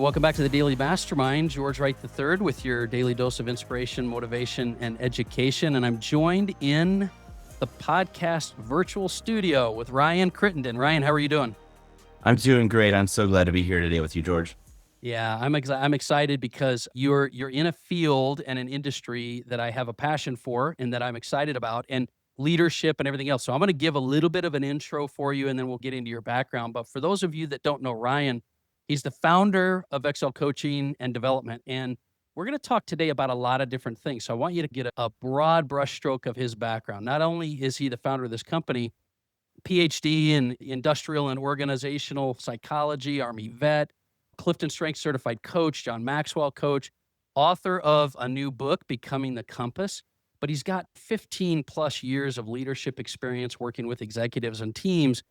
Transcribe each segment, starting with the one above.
Welcome back to the Daily Mastermind. George Wright III with your daily dose of inspiration, motivation, and education. And I'm joined in the podcast virtual studio with Ryan Crittenden. Ryan, how are you doing? I'm doing great. I'm so glad to be here today with you, George. Yeah, I'm excited because you're in a field and an industry that I have a passion for and that I'm excited about, and leadership and everything else. So I'm going to give a little bit of an intro for you, and then we'll get into your background. But for those of you that don't know Ryan, he's the founder of Excel Coaching and Development, and we're going to talk today about a lot of different things. So I want you to get a broad brushstroke of his background. Not only is he the founder of this company, PhD in industrial and organizational psychology, Army vet, Clifton Strength certified coach, John Maxwell coach, author of a new book, Becoming the Compass. But he's got 15 plus years of leadership experience working with executives and teams.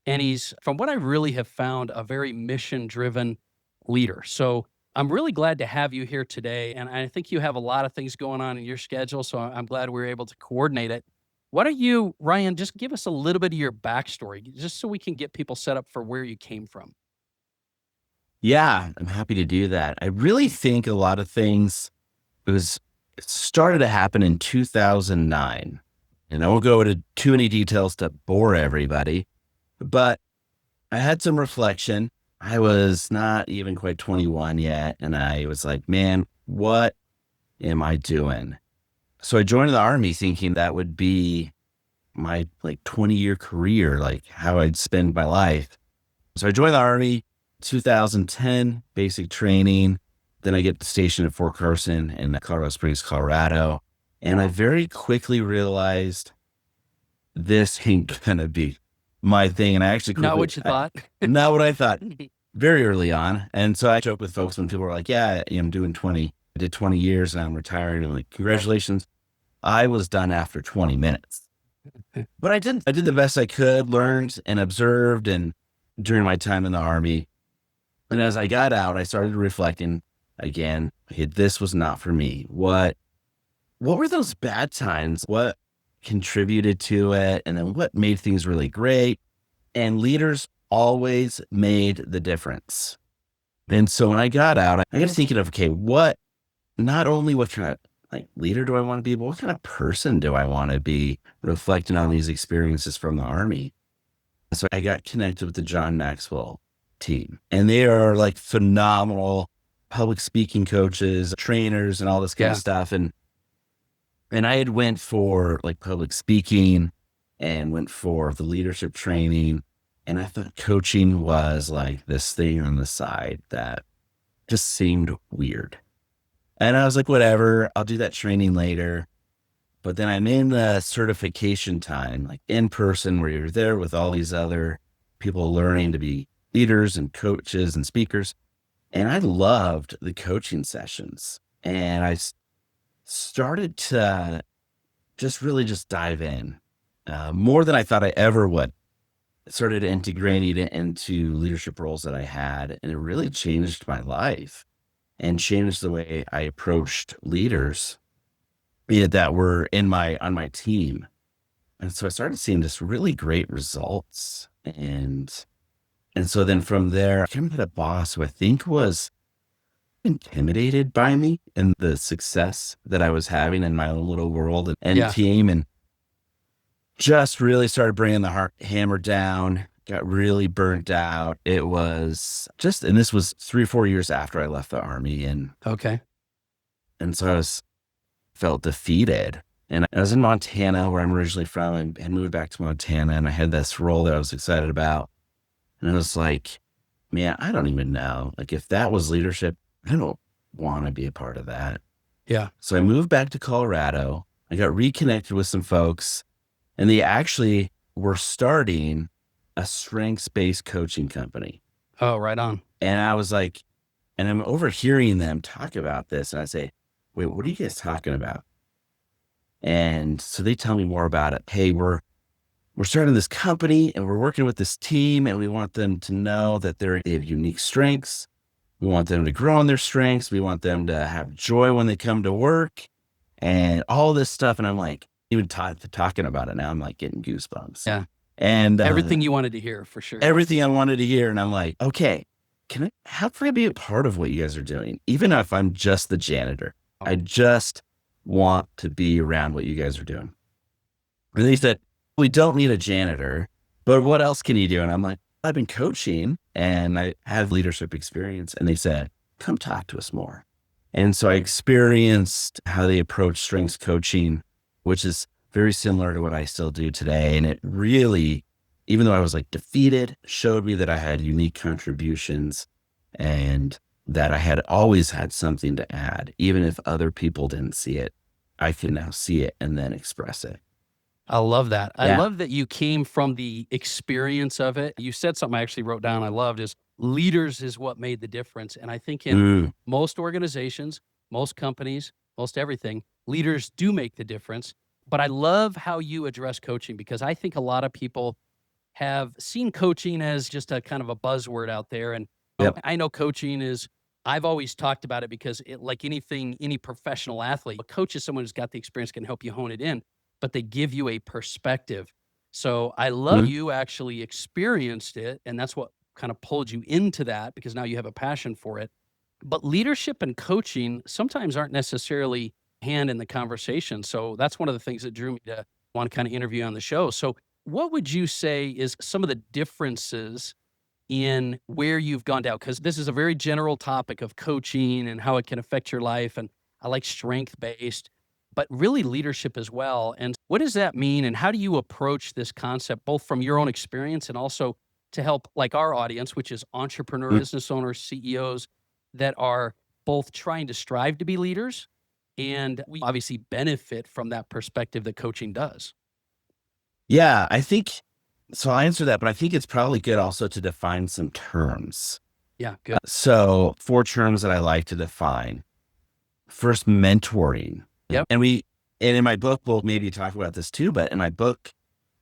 And he's, from what I really have found, a very mission-driven leader. So I'm really glad to have you here today. And I think you have a lot of things going on in your schedule. So I'm glad we were able to coordinate it. Why don't you, Ryan, just give us a little bit of your backstory, just so we can get people set up for where you came from. Yeah, I'm happy to do that. I really think a lot of things, it started to happen in 2009. And I won't go into too many details to bore everybody, but I had some reflection. I was not even quite 21 yet. And I was like, man, what am I doing? So I joined the Army thinking that would be my 20-year career, like how I'd spend my life. So I joined the Army 2010, basic training. Then I get stationed at Fort Carson in Colorado Springs, Colorado. And I very quickly realized this ain't gonna be my thing. And I actually Not what you thought. Not what I thought very early on. And so I joke with folks when people are like, yeah, I'm doing 20. I did 20 years and I'm retired. And I'm like, congratulations. I was done after 20 minutes. But I did the best I could, learned and observed, and during my time in the Army. And as I got out, I started reflecting again, hey, this was not for me. What were those bad times? What contributed to it? And then what made things really great? And leaders always made the difference. And so when I got out, I got thinking of, okay, not only what kind of leader do I want to be, but what kind of person do I want to be, reflecting on these experiences from the Army? So I got connected with the John Maxwell team, and they are phenomenal public speaking coaches, trainers, and all this kind of stuff. And I had went for public speaking and went for the leadership training. And I thought coaching was this thing on the side that just seemed weird. And I was like, whatever, I'll do that training later. But then I'm in the certification time, in person, where you're there with all these other people learning to be leaders and coaches and speakers. And I loved the coaching sessions. And I started to really dive in more than I thought I ever would. Started integrating it into leadership roles that I had. And it really changed my life and changed the way I approached leaders that were on my team. And so I started seeing just really great results. And so then from there, I came to a boss who I think was intimidated by me and the success that I was having in my own little world and team, and just really started bringing the hammer down. Got really burnt out. It was and this was 3 or 4 years after I left the Army. And so I felt defeated. And I was in Montana, where I'm originally from, and moved back to Montana. And I had this role that I was excited about. And I was like, man, I don't even know. If that was leadership, I don't want to be a part of that. Yeah. So I moved back to Colorado. I got reconnected with some folks, and they actually were starting a strengths-based coaching company. Oh, right on. And I was like, and I'm overhearing them talk about this. And I say, wait, what are you guys talking about? And so they tell me more about it. Hey, we're starting this company and we're working with this team, and we want them to know that they have unique strengths. We want them to grow in their strengths. We want them to have joy when they come to work and all this stuff. And I'm like, even talking about it now, I'm getting goosebumps. Yeah. And everything you wanted to hear, for sure. Everything I wanted to hear. And I'm like, okay, how can I be a part of what you guys are doing? Even if I'm just the janitor, Oh, I just want to be around what you guys are doing. And they said, we don't need a janitor, but what else can you do? And I'm like, I've been coaching and I have leadership experience. And they said, come talk to us more. And so I experienced how they approach strengths coaching, which is very similar to what I still do today. And it really, even though I was like defeated, showed me that I had unique contributions and that I had always had something to add. Even if other people didn't see it, I can now see it and then express it. I love that. I Yeah. love that you came from the experience of it. You said something I actually wrote down I loved is leaders is what made the difference. And I think in Mm, most organizations, most companies, most everything, leaders do make the difference. But I love how you address coaching because I think a lot of people have seen coaching as just a kind of a buzzword out there. And yep. I know coaching is, I've always talked about it because it, like anything, any professional athlete, a coach is someone who's got the experience, can help you hone it in, but they give you a perspective. So I love Mm, you actually experienced it. And that's what kind of pulled you into that because now you have a passion for it. But leadership and coaching sometimes aren't necessarily hand in the conversation. So that's one of the things that drew me to want to kind of interview on the show. So what would you say is some of the differences in where you've gone down? Because this is a very general topic of coaching and how it can affect your life. And I like strength based, but really leadership as well. And what does that mean? And how do you approach this concept, both from your own experience and also to help like our audience, which is entrepreneur, mm. business owners, CEOs that are both trying to strive to be leaders and we obviously benefit from that perspective that coaching does. Yeah, I think so. I'll answer that, but I think it's probably good also to define some terms. Yeah, good. So, four terms that I like to define. First, mentoring. Yep. And in my book, we'll maybe talk about this too, but in my book,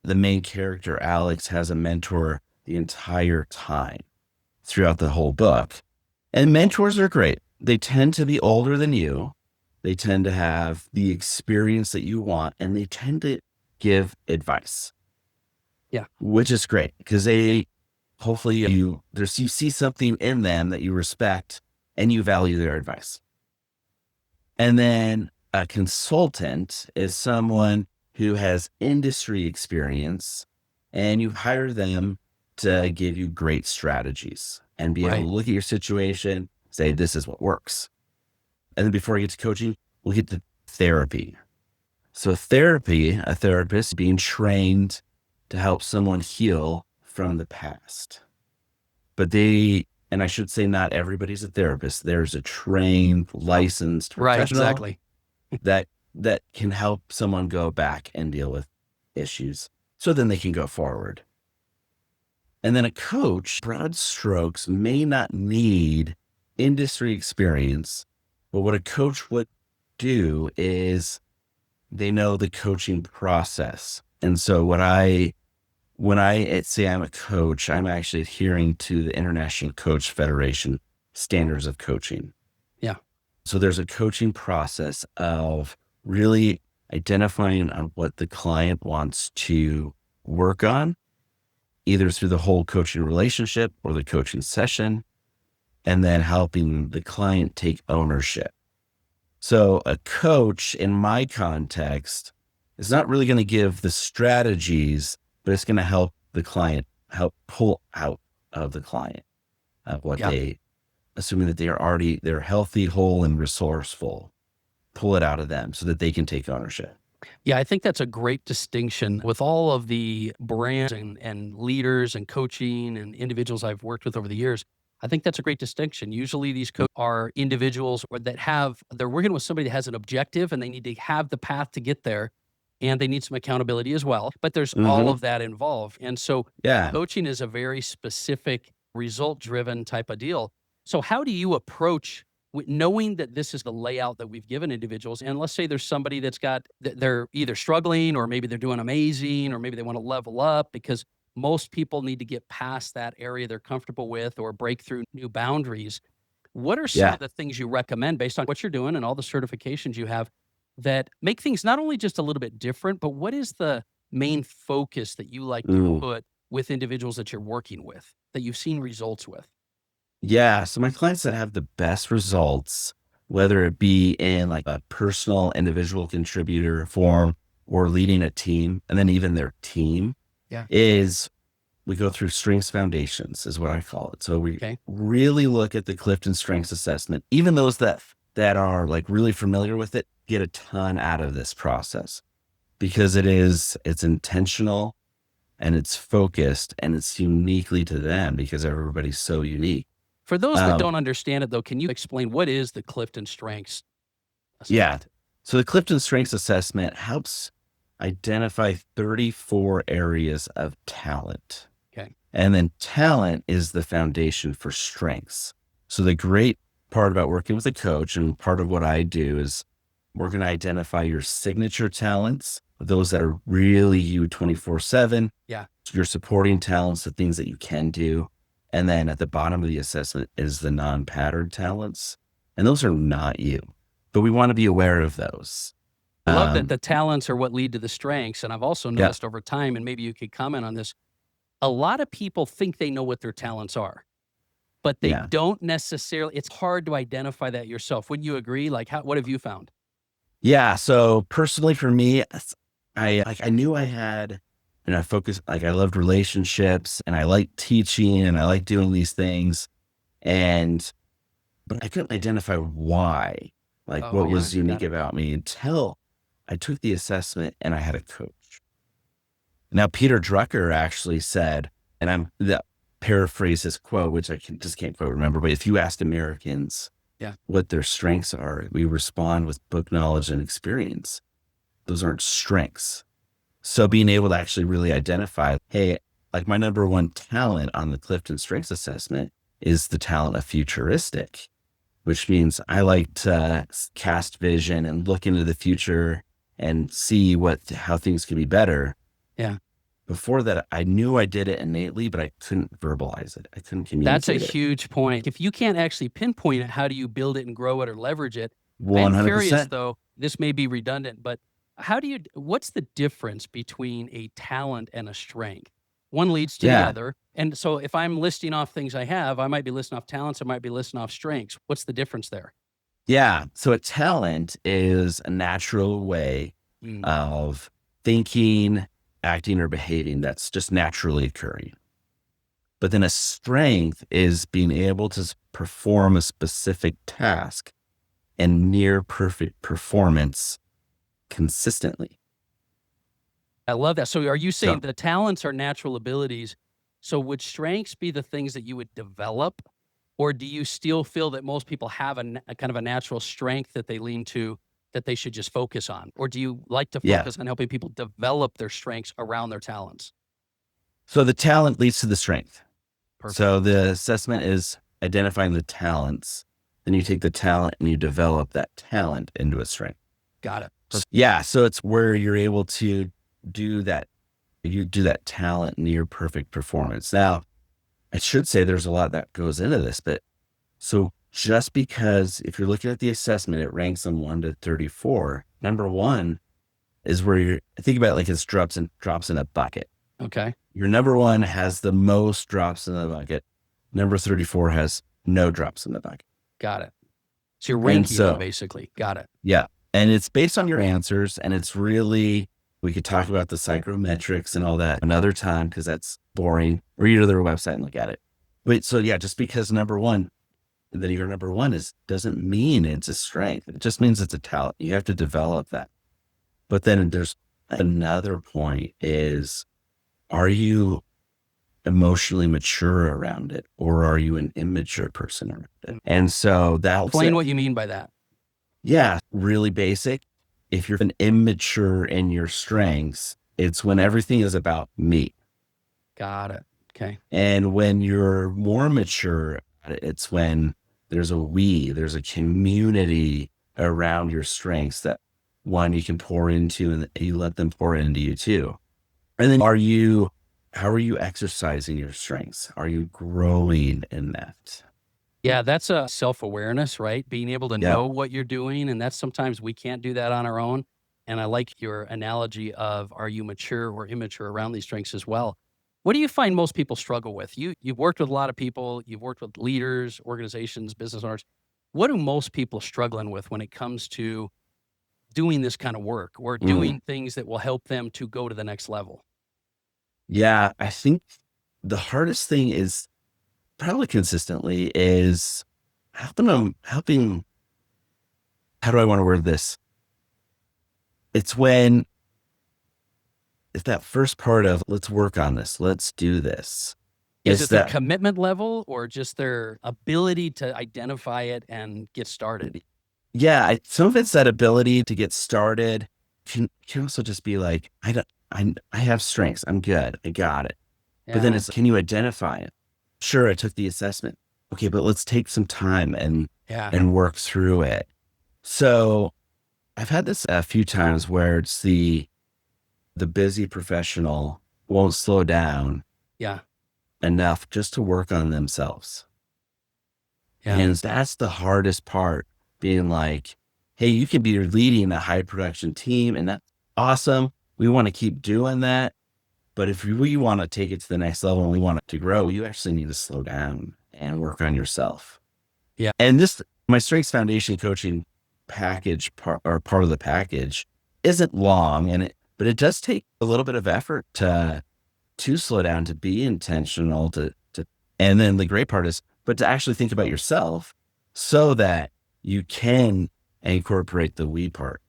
the main character, Alex, has a mentor the entire time throughout the whole book. And mentors are great. They tend to be older than you. They tend to have the experience that you want, and they tend to give advice, Yeah. which is great because they hopefully you see something in them that you respect and you value their advice. And then a consultant is someone who has industry experience and you hire them to give you great strategies and be able to Right. look at your situation, say, this is what works. And then before you get to coaching, we'll get to therapy. So therapy, a therapist being trained to help someone heal from the past. And I should say not everybody's a therapist. There's a trained, licensed Right. professional Exactly. that that can help someone go back and deal with issues so then they can go forward. And then a coach, broad strokes, may not need industry experience, but what a coach would do is they know the coaching process. And so when I say I'm a coach, I'm actually adhering to the International Coach Federation standards of coaching. Yeah. So there's a coaching process of really identifying on what the client wants to work on, either through the whole coaching relationship or the coaching session, and then helping the client take ownership. So a coach in my context is not really going to give the strategies, but it's going to help the client help pull out of the client what Yeah. they, assuming that they're healthy, whole, and resourceful, pull it out of them so that they can take ownership. Yeah, I think that's a great distinction with all of the brands and leaders and coaching and individuals I've worked with over the years. I think that's a great distinction. Usually these are individuals or that they're working with somebody that has an objective and they need to have the path to get there and they need some accountability as well. But there's all Hmm. of that involved. And so Yeah. coaching is a very specific result driven type of deal. So how do you approach knowing that this is the layout that we've given individuals, and let's say there's somebody that's got they're either struggling or maybe they're doing amazing or maybe they want to level up because most people need to get past that area they're comfortable with or break through new boundaries. What are some Yeah. of the things you recommend based on what you're doing and all the certifications you have that make things not only just a little bit different, but what is the main focus that you like to Mm. put with individuals that you're working with that you've seen results with? Yeah. So my clients that have the best results, whether it be in like a personal individual contributor form or leading a team, and then even their team, Yeah. is we go through strengths foundations is what I call it. So we Okay. really look at the Clifton Strengths Assessment. Even those that are like really familiar with it get a ton out of this process because it's intentional and it's focused and it's uniquely to them because everybody's so unique. For those that Um, don't understand it though, can you explain what is the Clifton Strengths yeah. Assessment? So the Clifton Strengths Assessment helps identify 34 areas of talent. Okay. And then talent is the foundation for strengths. So the great part about working with a coach and part of what I do is we're going to identify your signature talents, those that are really you 24/7, Yeah. your supporting talents, the things that you can do. And then at the bottom of the assessment is the non-patterned talents. And those are not you, but we want to be aware of those. I love that Um, the talents are what lead to the strengths. And I've also yeah, noticed over time, and maybe you could comment on this, a lot of people think they know what their talents are, but they yeah. don't necessarily. It's hard to identify that yourself. Wouldn't you agree? Like, what have you found? Yeah, so personally for me, I knew I had and I focused like I loved relationships and I liked teaching and I liked doing these things and but I couldn't identify why, like Oh, what yeah. was unique Got it. about me until I took the assessment and I had a coach. Now Peter Drucker actually said, and I'm the paraphrase his quote, which just can't quote remember, but if you asked Americans Yeah. what their strengths are, we respond with book knowledge and experience. Those aren't strengths. So being able to actually really identify, hey, like my number one talent on the Clifton Strengths Assessment is the talent of futuristic, which means I like to cast vision and look into the future and see how things can be better. Yeah. Before that, I knew I did it innately, but I couldn't verbalize it. I couldn't That's a communicate it. huge point. If you can't actually pinpoint it, how do you build it and grow it or leverage it? I am curious 100%. though, this may be redundant, but how do you what's the difference between a talent and a strength? One leads to the Yeah. other. And so if I'm listing off things I have, I might be listing off talents, I might be listing off strengths. What's the difference there? Yeah. So a talent is a natural way Mm, of thinking, acting, or behaving that's just naturally occurring. But then a strength is being able to perform a specific task and near perfect performance consistently. I love that. So are you saying So, the talents are natural abilities? So would strengths be the things that you would develop? Or do you still feel that most people have a kind of a natural strength that they lean to that they should just focus on? Or do you like to yeah. focus on helping people develop their strengths around their talents? So the talent leads to the strength. Perfect. So the assessment is identifying the talents. Then you take the talent and you develop that talent into a strength. Got it. Yeah. So it's where you're able to do that. You do that talent near perfect performance. Now, I should say there's a lot that goes into this, but so just because if you're looking at the assessment, it ranks them 1 to 34. Number one is where you're think about it like it's drops in a bucket. Okay. Your number one has the most drops in the bucket. Number 34 has no drops in the bucket. Got it. So you're And ranking them so, basically. Got it. yeah. And it's based on your answers. And it's really, we could talk about the psychometrics and all that another time because that's boring. Or you go to their website and look at it. But so, yeah, just because number one, that your number one is doesn't mean it's a strength. It just means it's a talent. You have to develop that. But then there's another point is, are you emotionally mature around it or are you an immature person around it? And so that's Explain it. what you mean by that. Yeah, really basic. If you're an immature in your strengths, it's when everything is about me. Got it. Okay. And when you're more mature, it's when there's a community around your strengths that one you can pour into and you let them pour into you too. And then how are you exercising your strengths? Are you growing in that? Yeah, that's a self-awareness, right? Being able to Yeah. know what you're doing, and that's sometimes we can't do that on our own. And I like your analogy of are you mature or immature around these strengths as well. What do you find most people struggle with? You've worked with a lot of people, you've worked with leaders, organizations, business owners. What do most people struggling with when it comes to doing this kind of work or Mm. doing things that will help them to go to the next level? Yeah, I think the hardest thing is probably consistently is helping, how do I want to word this? It's when it's that first part of let's work on this, let's do this. Is It's it their that, commitment level or just their ability to identify it and get started? yeah, some of it's that ability to get started. Can also just be like, I have strengths. I'm good. I got it. But then Yeah. it's, can you identify it? Sure, I took the assessment. Okay, but let's take some time Yeah. and work through it. So I've had this a few times where it's the busy professional won't slow down Yeah. enough just to work on themselves. Yeah. And that's the hardest part, being like, hey, you can be leading a high production team, and that's awesome. We want to keep doing that. But if we want to take it to the next level and we want it to grow, you actually need to slow down and work on yourself. Yeah. And this, my Strengths Foundation coaching package part of the package isn't long, but it does take a little bit of effort to slow down, to be intentional, and then the great part is, but to actually think about yourself so that you can incorporate the we part.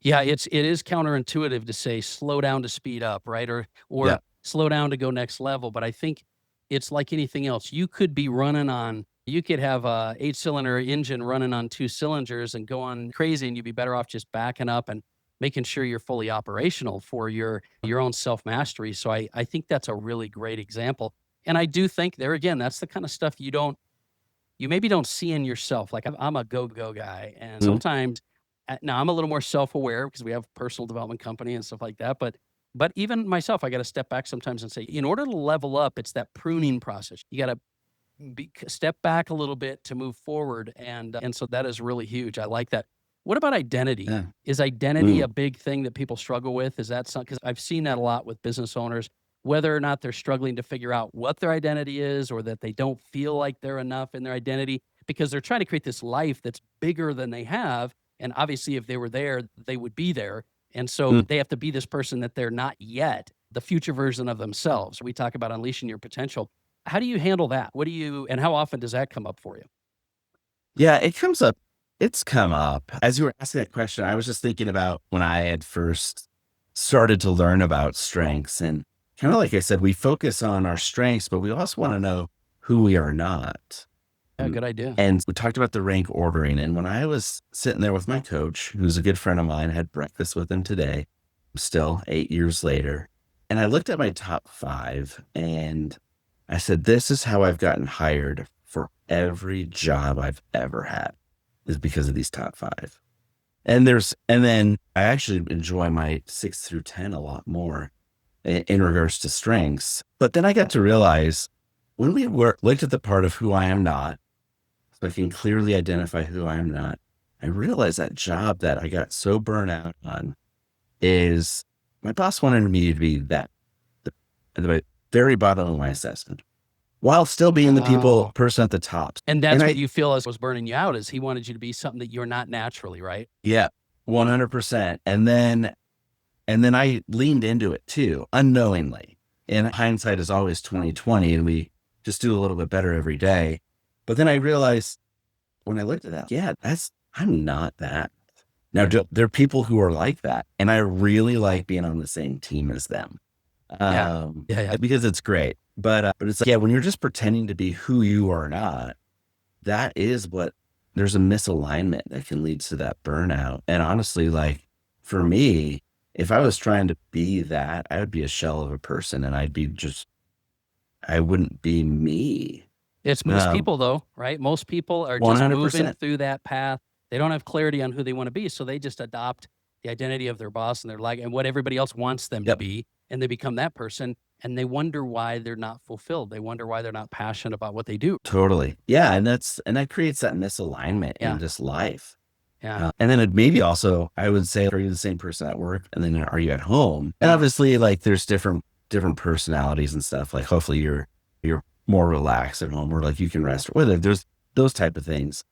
Yeah, it is counterintuitive to say slow down to speed up, right? Or Yeah. slow down to go next level. But I think it's like anything else. You could have a 8-cylinder engine running on 2 cylinders and go on crazy, and you'd be better off just backing up and making sure you're fully operational for your own self mastery. So I think that's a really great example. And I do think there again, that's the kind of stuff you maybe don't see in yourself. Like I'm a go guy, and Mhm. sometimes now I'm a little more self aware because we have a personal development company and stuff like that. But even myself, I got to step back sometimes and say, in order to level up, it's that pruning process. You got to step back a little bit to move forward, and so that is really huge. I like that. What about identity? Yeah. Is identity Mm. a big thing that people struggle with? Is that something? Because I've seen that a lot with business owners, whether or not they're struggling to figure out what their identity is, or that they don't feel like they're enough in their identity because they're trying to create this life that's bigger than they have. And obviously, if they were there, they would be there. And so Mm. they have to be this person that they're not yet, the future version of themselves. We talk about unleashing your potential. How do you handle that? And how often does that come up for you? Yeah, it comes up. It's come up. As you were asking that question, I was just thinking about when I had first started to learn about strengths. And kind of like I said, we focus on our strengths, but we also want to know who we are not. Yeah, good idea. And we talked about the rank ordering. And when I was sitting there with my coach, who's a good friend of mine, I had breakfast with him today, still 8 years later. And I looked at my top five and I said, this is how I've gotten hired for every job I've ever had, is because of these top five. And then I actually enjoy my 6 through 10 a lot more in regards to strengths. But then I got to realize when looked at the part of who I am not, so I can clearly identify who I am not, I realized that job that I got so burnt out on is my boss wanted me to be at the very bottom of my assessment while still being the Oh. person at the top. And And that's what you feel as was burning you out is he wanted you to be something that you're not naturally, right? yeah, 100%. And then I leaned into it too, unknowingly. And hindsight is always 2020, and we just do a little bit better every day. But then I realized when I looked at that, yeah, I'm not that. Now, Yeah. there are people who are like that, and I really like being on the same team as them, Yeah. Yeah, yeah. because it's great. But it's like, yeah, when you're just pretending to be who you are not, that is there's a misalignment that can lead to that burnout. And honestly, like for me, if I was trying to be that, I would be a shell of a person, and I wouldn't be me. It's most people though, right? Most people are just moving 100%. through that path. They don't have clarity on who they want to be, so they just adopt the identity of their boss and and what everybody else wants them to Yep. be, and they become that person, and they wonder why they're not fulfilled. They wonder why they're not passionate about what they do. Totally. Yeah. And that creates that misalignment in Yeah. just life. Yeah. And then it maybe also, I would say, are you the same person at work? And then are you at home? And obviously, like there's different different personalities and stuff. Like hopefully you're more relaxed at home, or like you can rest, whether there's those type of things.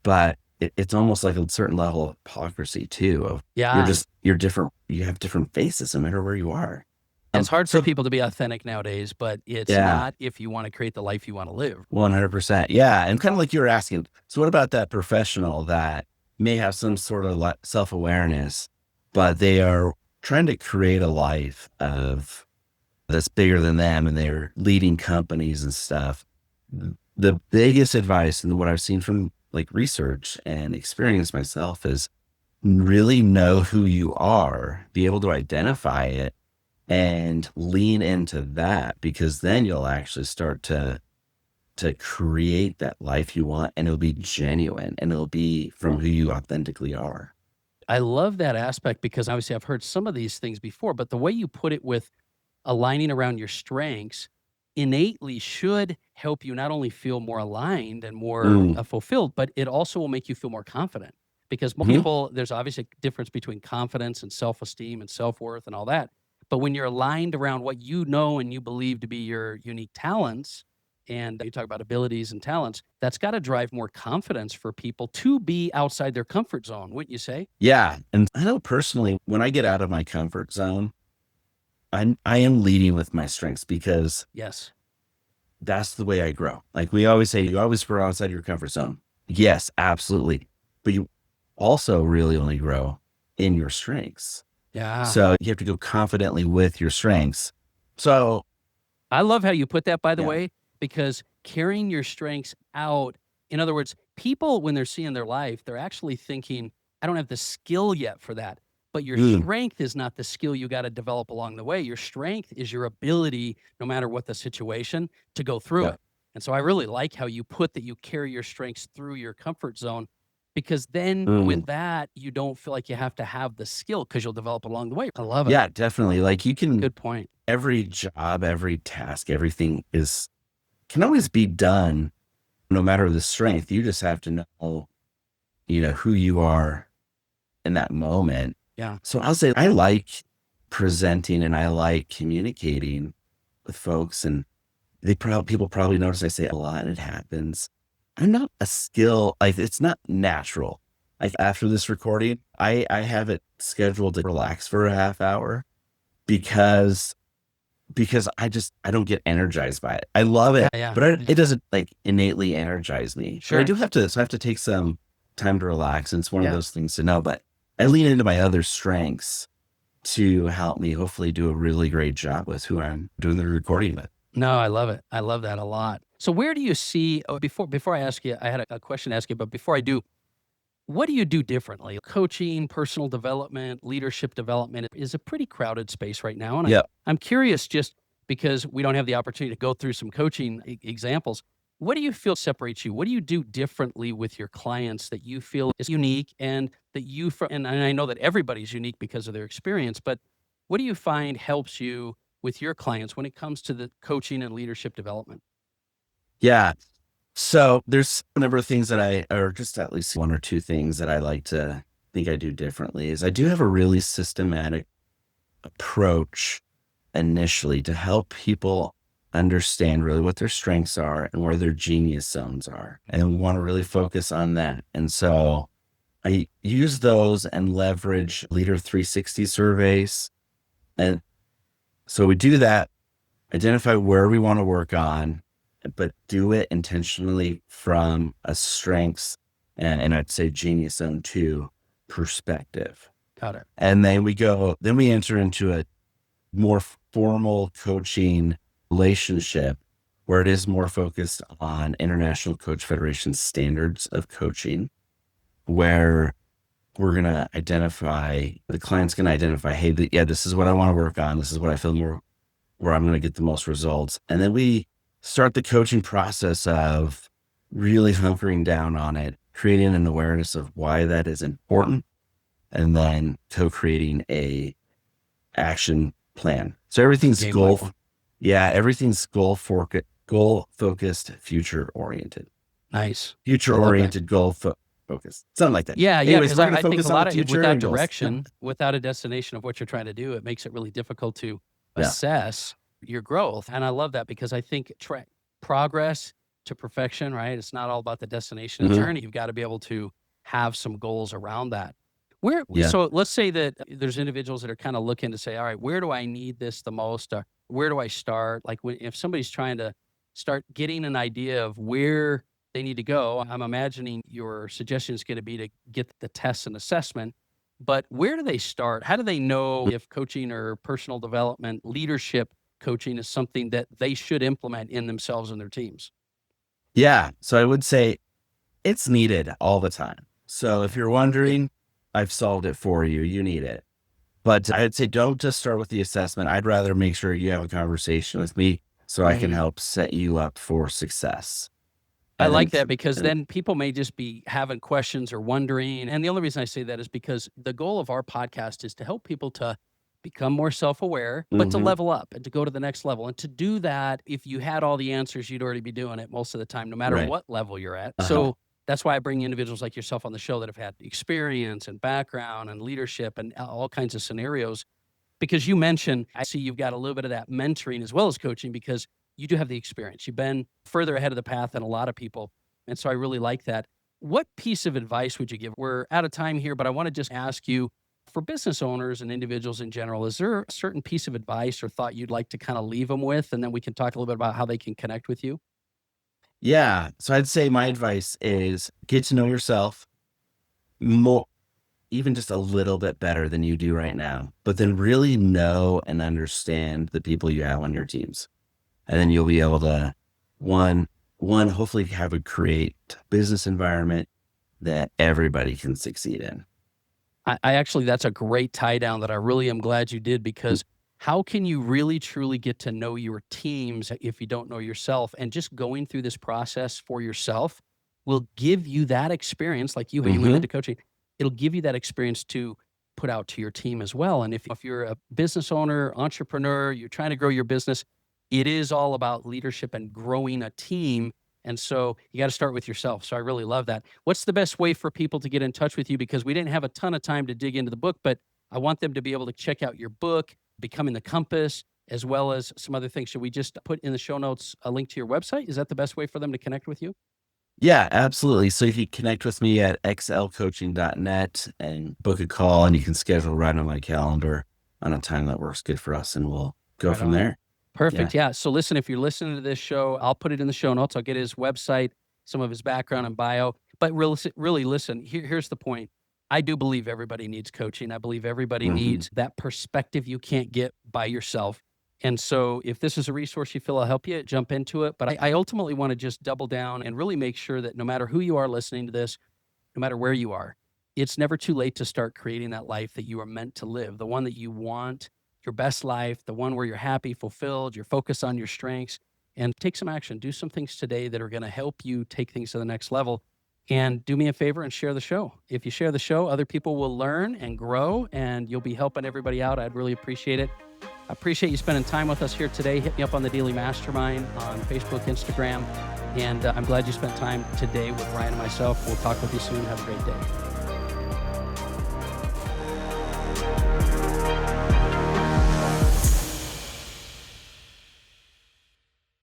But it's almost like a certain level of hypocrisy too. Of Yeah. you're different. You have different faces no matter where you are. It's hard for So people to be authentic nowadays, but it's yeah, not if you want to create the life you want to live. 100%. Yeah, and kind of like you were asking. So what about that professional that may have some sort of self awareness, but they are trying to create a life of that's bigger than them, and they're leading companies and stuff. The biggest advice and what I've seen from like research and experience myself is really know who you are, be able to identify it and lean into that, because then you'll actually start to create that life you want, and it'll be genuine and it'll be from who you authentically are. I love that aspect because obviously I've heard some of these things before, but the way you put it with aligning around your strengths innately should help you not only feel more aligned and more Mm. fulfilled, but it also will make you feel more confident. Because most Mhm. people, there's obviously a difference between confidence and self esteem and self worth and all that. But when you're aligned around what you know and you believe to be your unique talents, and you talk about abilities and talents, that's got to drive more confidence for people to be outside their comfort zone, wouldn't you say? Yeah, and I know personally when I get out of my comfort zone, I am leading with my strengths, because Yes. that's the way I grow. Like we always say, you always grow outside your comfort zone. Yes, absolutely. But you also really only grow in your strengths. Yeah. So you have to go confidently with your strengths. So I love how you put that, by the yeah. way, because carrying your strengths out, in other words, people, when they're seeing their life, they're actually thinking, I don't have the skill yet for that. But your Mm, strength is not the skill you got to develop along the way. Your strength is your ability, no matter what the situation, to go through yeah. it. And so I really like how you put that you carry your strengths through your comfort zone, because then Mm, with that, you don't feel like you have to have the skill because you'll develop along the way. I love it. yeah, definitely. Like you can, Good point. every job, every task, everything can always be done no matter the strength. You just have to know, who you are in that moment. Yeah. So I'll say I like presenting and I like communicating with folks, and people probably notice I say a lot, and it happens. I'm not a skill, like it's not natural. Like after this recording, I have it scheduled to relax for a half hour, because I don't get energized by it. I love Yeah. it, Yeah. but it doesn't like innately energize me. But I Sure. do have to, so I have to take some time to relax. And it's one of Yeah. those things to know, but I lean into my other strengths to help me hopefully do a really great job with who I'm doing the recording with. No, I love it. I love that a lot. So where do you see before I ask you, I had a question to ask you, but before I do, what do you do differently? Coaching, personal development, leadership development is a pretty crowded space right now. And Yeah. I'm curious, just because we don't have the opportunity to go through some coaching examples, what do you feel separates you? What do you do differently with your clients that you feel is unique, and that and I know that everybody's unique because of their experience, but what do you find helps you with your clients when it comes to the coaching and leadership development? Yeah. So there's a number of things or just at least one or two things that I like to think I do differently is I do have a really systematic approach initially to help people understand really what their strengths are and where their genius zones are. And want to really focus on that. And so I use those and leverage Leader 360 surveys. And so we do that, identify where we want to work on, but do it intentionally from a strengths and I'd say genius zone two perspective. Got it. And then we enter into a more formal coaching relationship where it is more focused on International Coach Federation standards of coaching, where the client's going to identify, hey, yeah, this is what I want to work on. This is what I feel more where I'm going to get the most results. And then we start the coaching process of really hunkering down on it, creating an awareness of why that is important, and then co-creating a action plan. So everything's Game plan. everything's goal focused, Nice. I future love that. oriented, focused, something like that. Yeah, yeah, Anyways, because we're going to I think a focus on lot the of future without and goals. direction, without a destination of what you're trying to do, it makes it really difficult to Yeah. assess your growth. And I love that because I think progress to perfection, right? It's not all about the destination and Mhm. journey. You've got to be able to have some goals around that. Yeah. So let's say that there's individuals that are kind of looking to say, all right, where do I need this the most? Or where do I start? Like if somebody's trying to start getting an idea of where they need to go, I'm imagining your suggestion is going to be to get the tests and assessment. But where do they start? How do they know if coaching or personal development, leadership coaching is something that they should implement in themselves and their teams? Yeah. So I would say it's needed all the time. So if you're wondering, I've solved it for you. You need it. But I'd say don't just start with the assessment. I'd rather make sure you have a conversation with me so I can Mhm. help set you up for success. I And then, like that because then people may just be having questions or wondering. And the only reason I say that is because the goal of our podcast is to help people to become more self aware, but to Mhm. level up and to go to the next level. And to do that, if you had all the answers, you'd already be doing it most of the time, no matter Right. what level you're at. Uh-huh. So that's why I bring individuals like yourself on the show that have had experience and background and leadership and all kinds of scenarios because you mentioned, I see you've got a little bit of that mentoring as well as coaching because you do have the experience. You've been further ahead of the path than a lot of people. And so I really like that. What piece of advice would you give? We're out of time here, but I want to just ask you for business owners and individuals in general, is there a certain piece of advice or thought you'd like to kind of leave them with? And then we can talk a little bit about how they can connect with you. Yeah. So I'd say my advice is get to know yourself more, even just a little bit better than you do right now, but then really know and understand the people you have on your teams. And then you'll be able to one, hopefully have a create business environment that everybody can succeed in. I actually, that's a great tie down that I really am glad you did because how can you really truly get to know your teams if you don't know yourself? And just going through this process for yourself will give you that experience, like you went Mhm. into coaching, it'll give you that experience to put out to your team as well. And if you're a business owner, entrepreneur, you're trying to grow your business, it is all about leadership and growing a team. And so you got to start with yourself. So I really love that. What's the best way for people to get in touch with you? Because we didn't have a ton of time to dig into the book, but I want them to be able to check out your book, Becoming the Compass, as well as some other things. Should we just put in the show notes a link to your website? Is that the best way for them to connect with you? Yeah, absolutely. So you can connect with me at xlcoaching.net and book a call, and you can schedule right on my calendar on a time that works good for us, and we'll go Right from on. there. Yeah. Perfect. Yeah. So listen, if you're listening to this show, I'll put it in the show notes. I'll get his website, some of his background and bio. But really listen, here's the point. I do believe everybody needs coaching. I believe everybody Mhm. needs that perspective you can't get by yourself. And so if this is a resource you feel will help you, jump into it. But I ultimately want to just double down and really make sure that no matter who you are listening to this, no matter where you are, it's never too late to start creating that life that you are meant to live, the one that you want, your best life, the one where you're happy, fulfilled, you're focused on your strengths, and take some action. Do some things today that are going to help you take things to the next level. And do me a favor and share the show. If you share the show, other people will learn and grow, and you'll be helping everybody out. I'd really appreciate it. I appreciate you spending time with us here today. Hit me up on the Daily Mastermind on Facebook, Instagram. And I'm glad you spent time today with Ryan and myself. We'll talk with you soon. Have a great day.